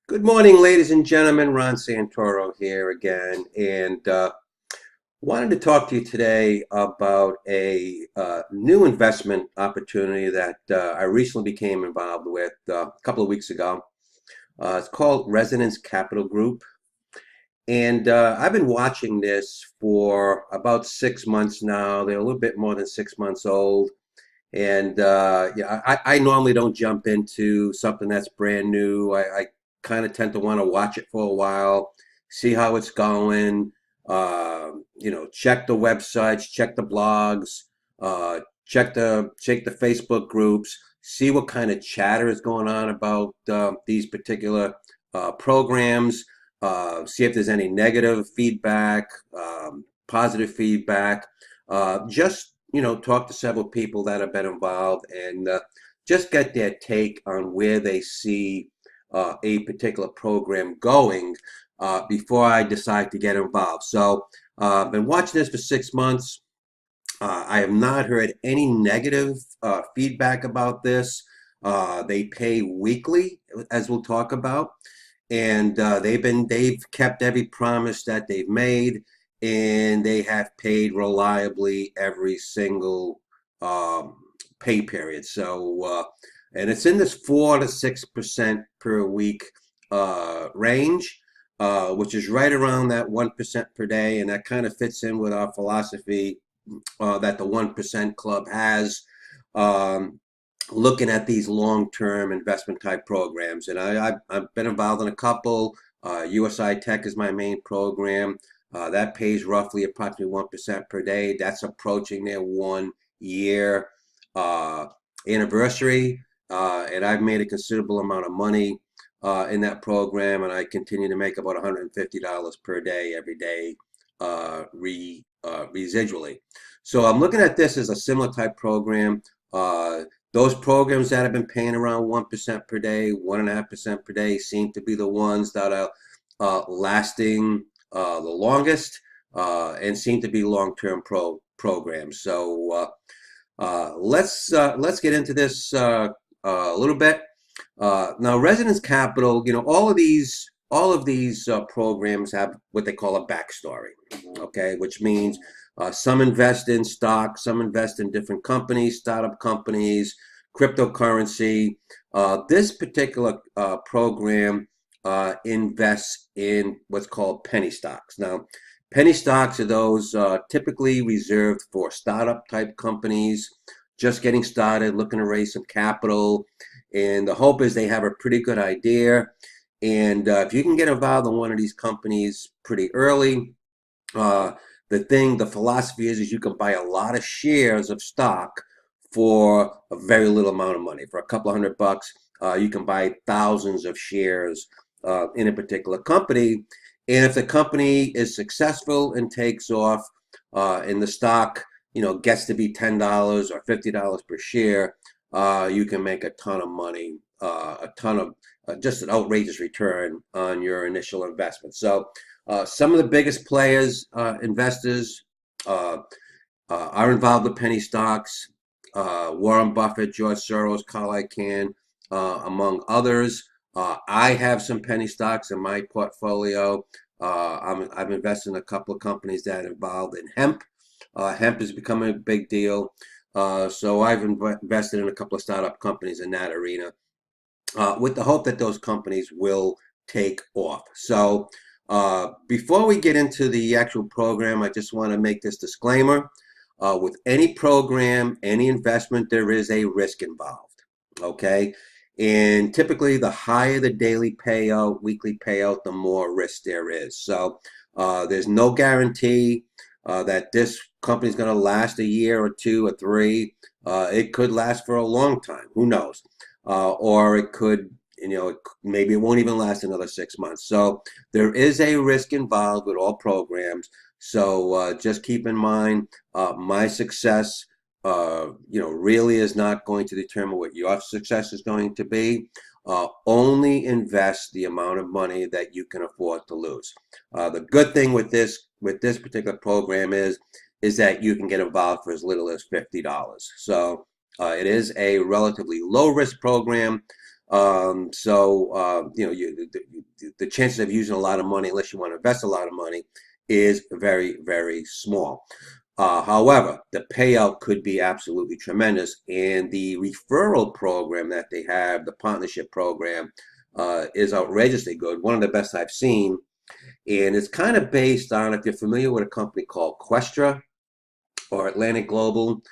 Good morning, ladies and gentlemen. Ron Santoro here again, and wanted to talk to you today about a new investment opportunity that I recently became involved with a couple of weeks ago. It's called Resonance Capital Group, and I've been watching this for about 6 months now. They're a little bit more than 6 months old. And yeah, I normally don't jump into something that's brand new. I kind of tend to want to watch it for a while, see how it's going, check the websites, check the blogs, check the Facebook groups, see what kind of chatter is going on about these particular programs, see if there's any negative feedback, positive feedback. Just talk to several people that have been involved and just get their take on where they see a particular program going before I decide to get involved. So I've been watching this for 6 months. I have not heard any negative feedback about this. They pay weekly, as we'll talk about, and they've kept every promise that they've made, and they have paid reliably every single um, pay period. And it's in this 4 to 6% per week range, which is right around that 1% per day, and that kind of fits in with our philosophy that the 1% Club has, um, looking at these long-term investment type programs. And I've been involved in a couple. USI Tech is my main program. That pays roughly approximately 1% per day. That's approaching their 1 year uh, anniversary. And I've made a considerable amount of money in that program, and I continue to make about $150 per day every day residually. So I'm looking at this as a similar type program. Those programs that have been paying around 1% per day, 1.5% per day, seem to be the ones that are lasting the longest and seem to be long-term programs. So let's get into this a little bit. Now, Residence Capital, all of these programs have what they call a backstory, okay, which means some invest in stock, some invest in different companies, startup companies, cryptocurrency. This particular program invests in what's called penny stocks. Now, penny stocks are those typically reserved for startup type companies, just getting started, looking to raise some capital. And the hope is they have a pretty good idea. And if you can get involved in one of these companies pretty early, uh, the philosophy is you can buy a lot of shares of stock for a very little amount of money. For a couple of $100, you can buy thousands of shares in a particular company. And if the company is successful and takes off, and the stock, gets to be $10 or $50 per share, you can make a ton of money, a ton of just an outrageous return on your initial investment. So some of the biggest players, investors, uh, are involved with penny stocks. Warren Buffett, George Soros, Carl Icahn, among others. I have some penny stocks in my portfolio. I've invested in a couple of companies that are involved in hemp. Hemp is becoming a big deal. So I've invested in a couple of startup companies in that arena, with the hope that those companies will take off. So before we get into the actual program, I just want to make this disclaimer. With any program, any investment, there is a risk involved. Okay. And typically, the higher the daily payout, weekly payout, the more risk there is. So there's no guarantee that this company is going to last a year or two or three. It could last for a long time. Who knows? Or it could, maybe it won't even last another 6 months. So there is a risk involved with all programs. So just keep in mind, my success, really is not going to determine what your success is going to be. Only invest the amount of money that you can afford to lose. The good thing with this particular program is that you can get involved for as little as $50. So it is a relatively low risk program. You know, the chances of using a lot of money, unless you want to invest a lot of money, is very, very small. However, the payout could be absolutely tremendous, and the referral program that they have, the partnership program, is outrageously good. One of the best I've seen, and it's kind of based on, if you're familiar with a company called Questra or Atlantic Global.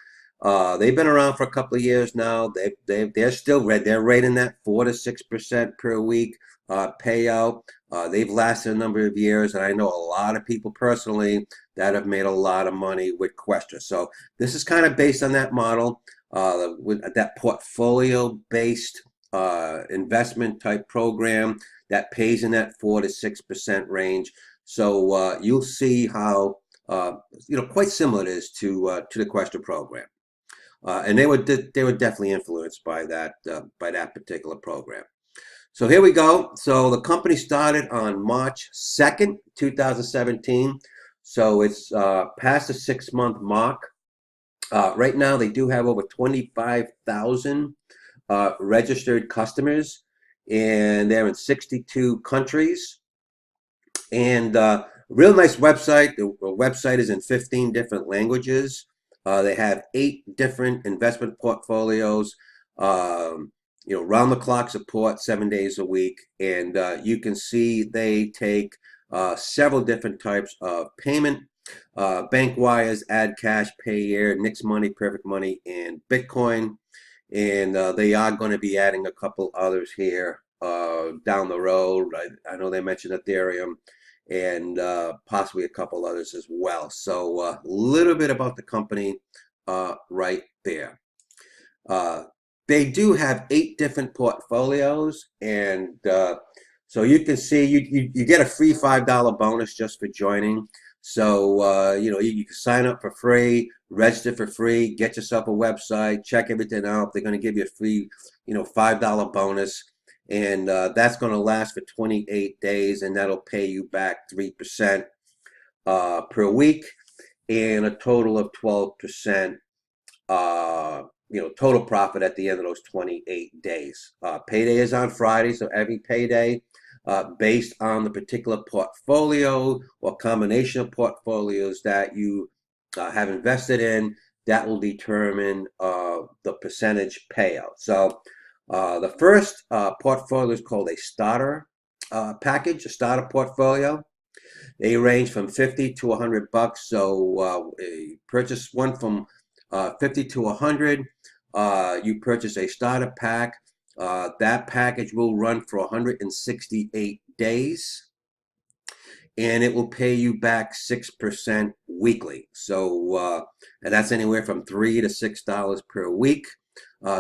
They've been around for a couple of years now. They're still red. They're rating that 4 to 6% per week payout. They've lasted a number of years, and I know a lot of people personally that have made a lot of money with Questra. So this is kind of based on that model, with that portfolio-based investment type program that pays in that 4 to 6% range. So you'll see how quite similar it is to the Questra program. And they were definitely influenced by that particular program. So here we go. So the company started on March 2nd, 2017. So it's past the 6-month mark. Right now, they do have over 25,000 registered customers, and they're in 62 countries. And real nice website. The website is in 15 different languages. They have 8 different investment portfolios. Round the clock support 7 days a week. And you can see they take several different types of payment. Bank wires, add cash, pay air, Nix Money, Perfect Money, and Bitcoin. And they are going to be adding a couple others here down the road. I know they mentioned Ethereum and possibly a couple others as well. So a little bit about the company right there. They do have 8 different portfolios, and so you can see you get a free $5 bonus just for joining. So you can sign up for free, register for free, get yourself a website, check everything out. They're going to give you a free $5 bonus. And that's going to last for 28 days, and that'll pay you back 3% per week, and a total of 12%, total profit at the end of those 28 days. Payday is on Friday, so every payday, based on the particular portfolio or combination of portfolios that you have invested in, that will determine the percentage payout. So the first portfolio is called a starter package, a starter portfolio. They range from 50 to $100. So you purchase one from 50 to 100. You purchase a starter pack. That package will run for 168 days, and it will pay you back 6% weekly. So and that's anywhere from $3 to $6 per week.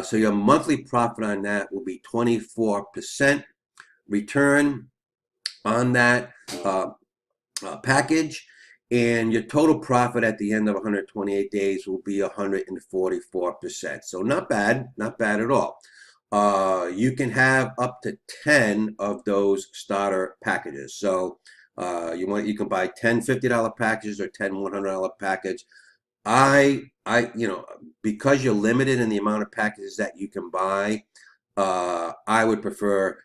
So your monthly profit on that will be 24% return on that package, and your total profit at the end of 128 days will be 144%. So not bad at all. You can have up to 10 of those starter packages. So you can buy 10 $50 packages or 10 $100 package. Because you're limited in the amount of packages that you can buy, I would prefer,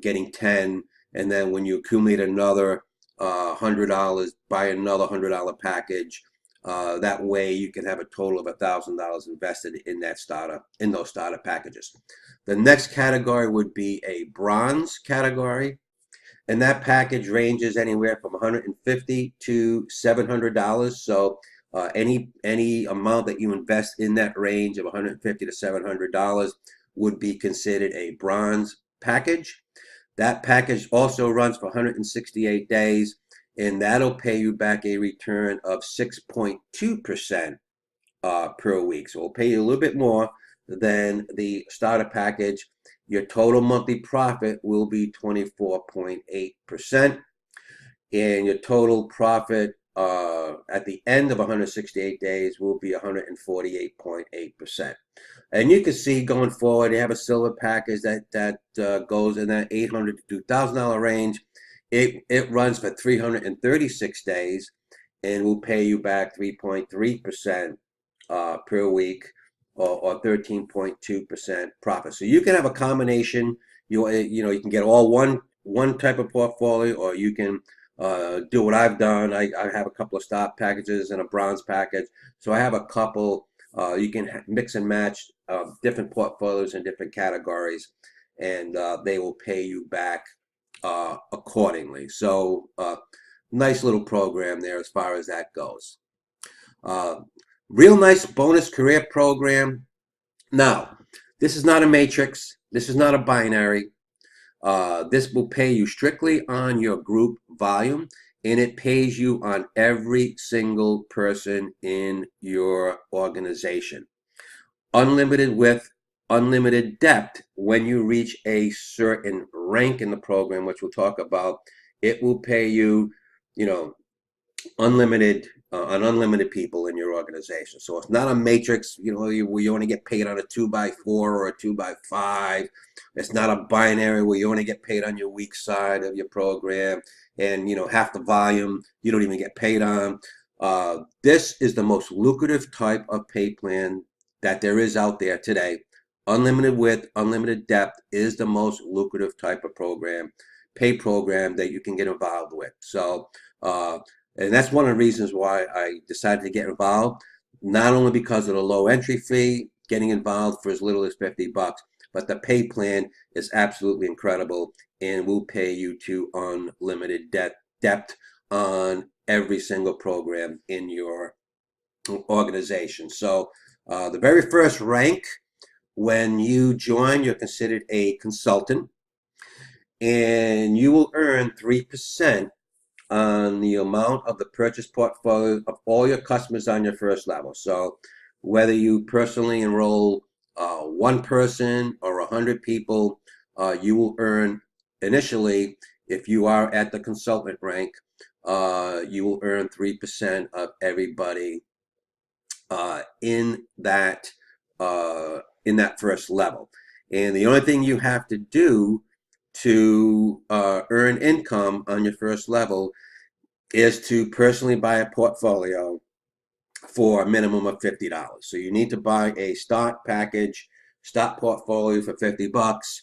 getting 10, and then when you accumulate another $100, buy another $100 package. That way you can have a total of $1,000 invested in those starter packages. The next category would be a bronze category, and that package ranges anywhere from $150 to $700. So any amount that you invest in that range of $150 to $700 would be considered a bronze package. That package also runs for 168 days, and that'll pay you back a return of 6.2% per week. So it'll pay you a little bit more than the starter package. Your total monthly profit will be 24.8%, and your total profit at the end of 168 days will be 148.8%. And you can see going forward, they have a silver package that goes in that $800 to $2,000 range. It runs for 336 days and will pay you back 3.3% per week, or 13.2% profit. So you can have a combination you can get all one type of portfolio, or you can do what I've done. I have a couple of stock packages and a bronze package, so I have a couple. You can mix and match different portfolios in different categories, and they will pay you back accordingly. So nice little program there as far as that goes. Uh, Real nice bonus career program. Now, this is not a matrix. This is not a binary. This will pay you strictly on your group volume, and it pays you on every single person in your organization. Unlimited width, unlimited depth. When you reach a certain rank in the program, which we'll talk about, it will pay you, you know, unlimited on unlimited people in your organization. So it's not a matrix, where you only get paid on a 2x4 or a 2x5. It's not a binary where you only get paid on your weak side of your program, and half the volume you don't even get paid on. This is the most lucrative type of pay plan that there is out there today. Unlimited width, unlimited depth is the most lucrative type of pay program that you can get involved with. So and that's one of the reasons why I decided to get involved, not only because of the low entry fee, getting involved for as little as $50, but the pay plan is absolutely incredible and will pay you to unlimited depth on every single program in your organization. So the very first rank, when you join, you're considered a consultant, and you will earn 3% on the amount of the purchase portfolio of all your customers on your first level. So whether you personally enroll one person or 100 people, you will earn initially, if you are at the consultant rank, you will earn 3% of everybody in that first level. And the only thing you have to do to earn income on your first level is to personally buy a portfolio for a minimum of $50. So you need to buy a stock portfolio for $50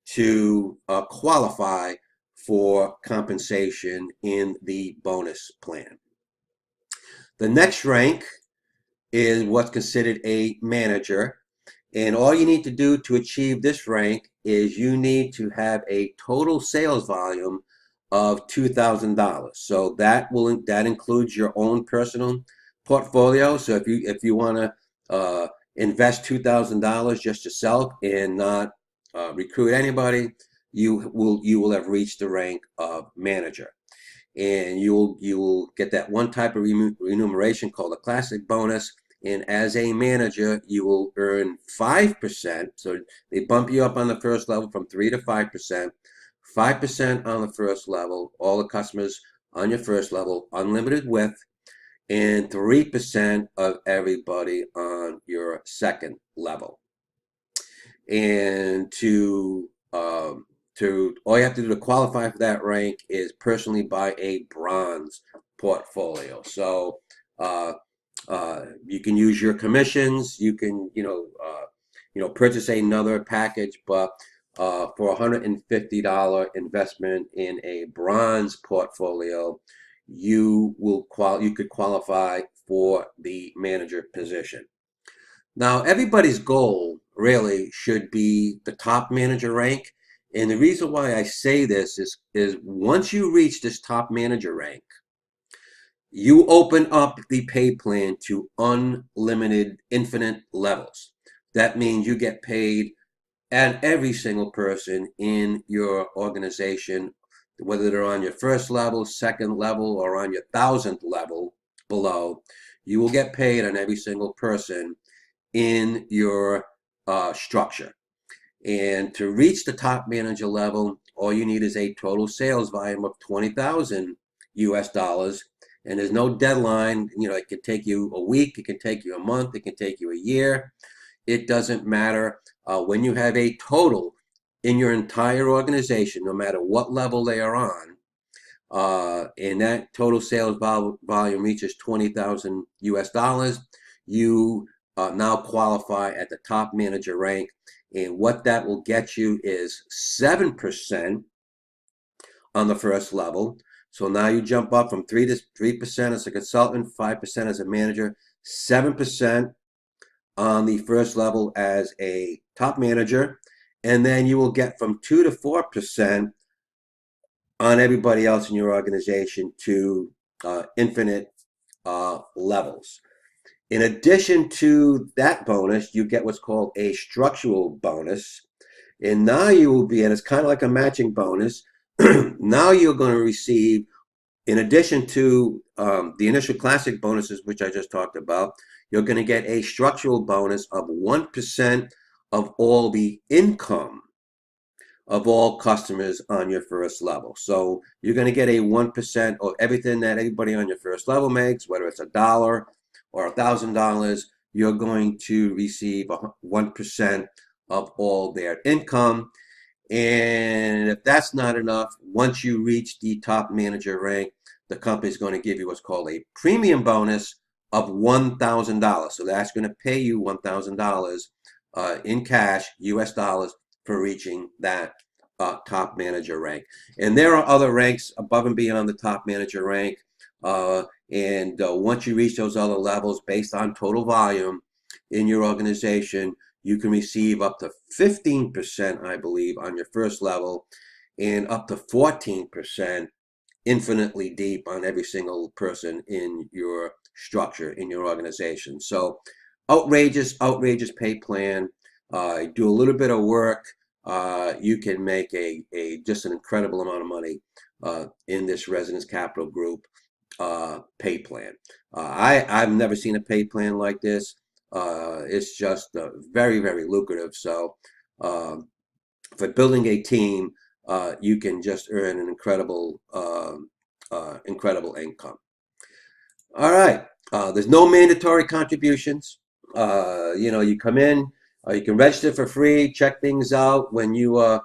to qualify for compensation in the bonus plan. The next rank is what's considered a manager. And all you need to do to achieve this rank is you need to have a total sales volume of $2,000. So that includes your own personal portfolio. So if you want to invest $2,000 just yourself and not recruit anybody, you will have reached the rank of manager. And you will get that one type of remuneration called a classic bonus. And as a manager, you will earn 5%. So they bump you up on the first level from 3 to 5%. 5% on the first level, all the customers on your first level, unlimited width, and 3% of everybody on your second level. And all you have to do to qualify for that rank is personally buy a bronze portfolio. So you can use your commissions. You can purchase another package, but for $150 investment in a bronze portfolio, you could qualify for the manager position. Now, everybody's goal really should be the top manager rank. And the reason why I say this is once you reach this top manager rank, you open up the pay plan to unlimited, infinite levels. That means you get paid at every single person in your organization, whether they're on your first level, second level, or on your 1,000th level below. You will get paid on every single person in your structure. And to reach the top manager level, all you need is a total sales volume of 20,000 US dollars. And there's no deadline. It can take you a week, it can take you a month, it can take you a year. It doesn't matter. When you have a total in your entire organization, no matter what level they are on, and that total sales volume reaches 20,000 US dollars, you now qualify at the top manager rank. And what that will get you is 7% on the first level. So now you jump up from 3% as a consultant, 5% as a manager, 7% on the first level as a top manager, and then you will get from 2 to 4% on everybody else in your organization to infinite levels. In addition to that bonus, you get what's called a structural bonus. And now you will be, and it's kind of like a matching bonus. Now you're going to receive, in addition to the initial classic bonuses, which I just talked about, you're going to get a structural bonus of 1% of all the income of all customers on your first level. So you're going to get a 1% of everything that everybody on your first level makes, whether it's $1 or $1,000, you're going to receive 1% of all their income. And if that's not enough, once you reach the top manager rank, the company is going to give you what's called a premium bonus of $1,000. So that's going to pay you $1,000 in cash, US dollars, for reaching that top manager rank. And there are other ranks above and beyond the top manager rank. And once you reach those other levels, based on total volume in your organization, you can receive up to 15%, I believe, on your first level, and up to 14% infinitely deep on every single person in your structure, in your organization. So outrageous pay plan. Do a little bit of work. You can make a just an incredible amount of money in this Residence Capital Group pay plan. I've never seen a pay plan like this. It's just very, very lucrative. So for building a team, you can just earn an incredible income. All right. There's no mandatory contributions. You come in, you can register for free, check things out when you are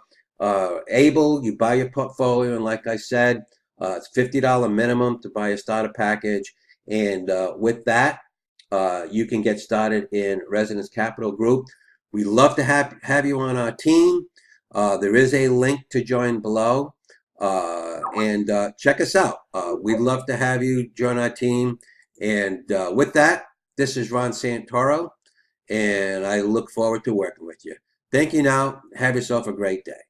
able. You buy your portfolio, and like I said, it's $50 minimum to buy a starter package. And with that, you can get started in Residence Capital Group. We'd love to have you on our team. There is a link to join below. And check us out. We'd love to have you join our team. And with that, this is Ron Santoro, and I look forward to working with you. Thank you now. Have yourself a great day.